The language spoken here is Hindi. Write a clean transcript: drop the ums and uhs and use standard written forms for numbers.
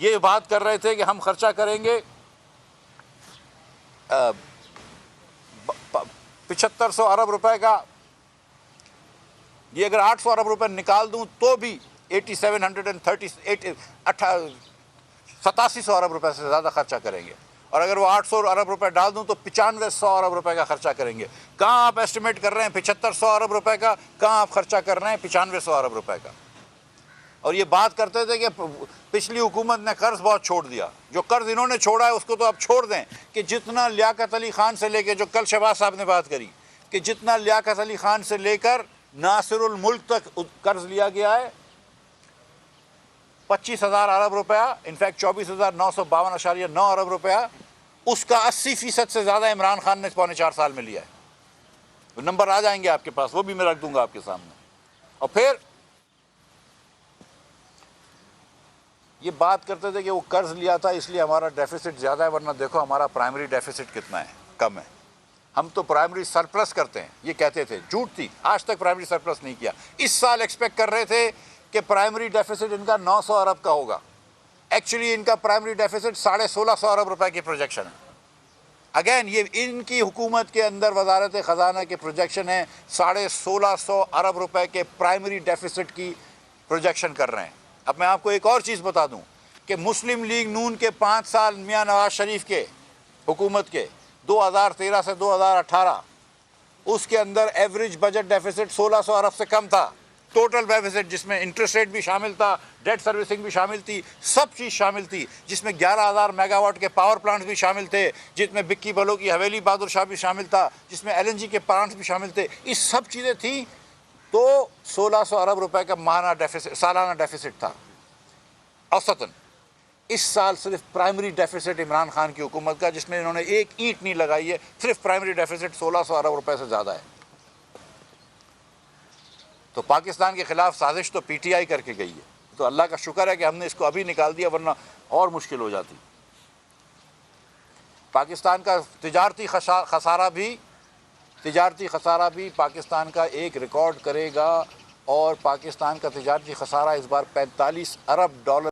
ये बात कर रहे थे कि हम खर्चा करेंगे 7500 अरब रुपए का। ये अगर 800 अरब रुपए निकाल दूं तो भी 8700 अरब रुपए से ज़्यादा खर्चा करेंगे, और अगर वो 800 अरब रुपए डाल दूं तो 9500 अरब रुपए का खर्चा करेंगे। कहाँ आप एस्टिमेट कर रहे हैं 7500 अरब रुपए का, कहाँ आप खर्चा कर रहे हैं 9500 अरब रुपए का। और ये बात करते थे कि पिछली हुकूमत ने कर्ज बहुत छोड़ दिया। जो कर्ज इन्होंने छोड़ा है उसको तो आप छोड़ दें कि जितना लियाकत अली खान से लेकर, जो कल शहबाज साहब ने बात करी कि जितना लियाकत अली खान से लेकर नासिरुल मुल्क तक कर्ज लिया गया है 25,000 अरब रुपया, इनफैक्ट 24,952.9 अरब रुपया, उसका 80% से ज़्यादा इमरान खान ने 4.25 साल में लिया है। वो नंबर आ जाएंगे आपके पास, वो भी मैं रख दूंगा आपके सामने। और फिर ये बात करते थे कि वो कर्ज लिया था इसलिए हमारा डेफिसिट ज़्यादा है, वरना देखो हमारा प्राइमरी डेफिसिट कितना है, कम है। हम तो प्राइमरी सरप्लस करते हैं, ये कहते थे, झूठ थी, आज तक प्राइमरी सरप्लस नहीं किया। इस साल एक्सपेक्ट कर रहे थे कि प्राइमरी डेफिसिट इनका 900 अरब का होगा। एक्चुअली इनका प्राइमरी डेफिसिट 1650 अरब रुपए की प्रोजेक्शन है। अगेन ये इनकी हुकूमत के अंदर वजारत ख़जाना के प्रोजेक्शन है, 1650 अरब रुपए के प्राइमरी डेफिसिट की प्रोजेक्शन कर रहे हैं। अब मैं आपको एक और चीज़ बता दूं कि मुस्लिम लीग नून के 5 साल मियां नवाज शरीफ के हुकूमत के 2013 से 2018 उसके अंदर एवरेज बजट डेफिसिट 1600 अरब से कम था। टोटल डेफिसिट जिसमें इंटरेस्ट रेट भी शामिल था, डेट सर्विसिंग भी शामिल थी, सब चीज़ शामिल थी, जिसमें 11,000 मेगावाट के पावर प्लांट्स भी शामिल थे, जिसमें बिक्की बलो की हवेली बहादुर शाह भी शामिल था, जिसमें LNG के प्लांट्स भी शामिल थे। ये सब चीज़ें थी तो 1600 अरब रुपए का माहाना डेफिसिट, सालाना डेफिसिट था औसतन। इस साल सिर्फ प्राइमरी डेफिसिट इमरान खान की हुकूमत का, जिसमें इन्होंने एक ईंट नहीं लगाई है, सिर्फ प्राइमरी डेफिसिट 1600 अरब रुपए से ज़्यादा है। तो पाकिस्तान के खिलाफ साजिश तो PTI करके गई है। तो अल्लाह का शुक्र है कि हमने इसको अभी निकाल दिया, वरना और मुश्किल हो जाती। पाकिस्तान का तिजारती खसारा भी पाकिस्तान का एक रिकॉर्ड करेगा, और पाकिस्तान का तिजारती खसारा इस बार $45 अरब